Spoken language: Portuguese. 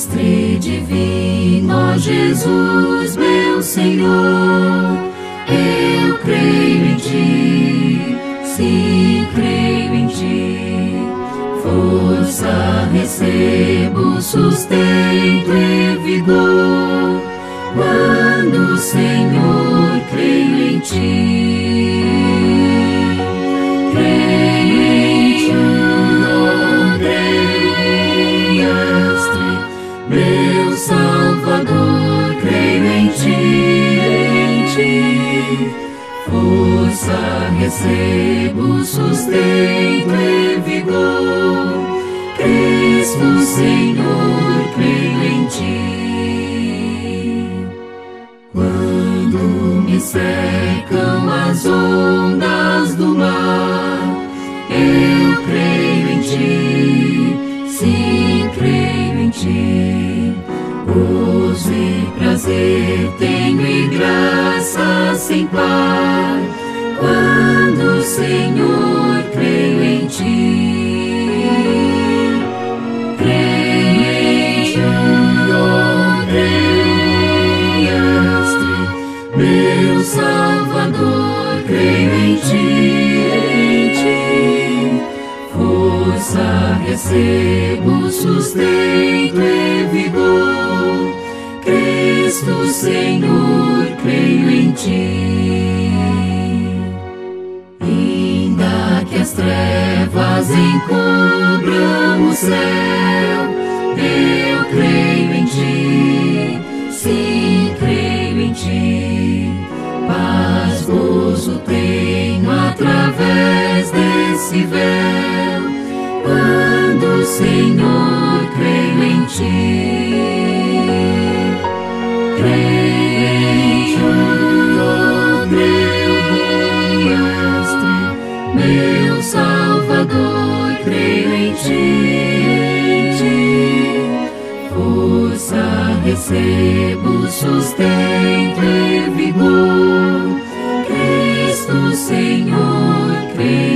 Mestre divino, ó Jesus, meu Senhor, eu creio em Ti, sim, creio em Ti. Força recebo, sustento e vigor, quando, Senhor, creio em Ti. Creio em Ti, ó Mestre, meu Salvador, creio em Ti. Força recebo, sustento e vigor, Cristo Senhor, creio em Ti. Quando me cercam as ondas do mar, eu creio em Ti, sim, creio em Ti. Gozo e prazer tenho e graça sem par, quando, Senhor, creio em Ti. Creio em Ti, ó Mestre, meu Salvador, creio em Ti. Força recebo, sustento e vigor, Cristo Senhor, creio em Ti. Ainda que as trevas encubram o céu, eu creio em Ti, sim, creio em Ti. Paz, gozo tenho através desse véu, quando, Senhor, creio em Ti. Creio em Ti, ó Mestre, meu Salvador, creio em Ti. Força recebo, sustento e vigor, Cristo Senhor, creio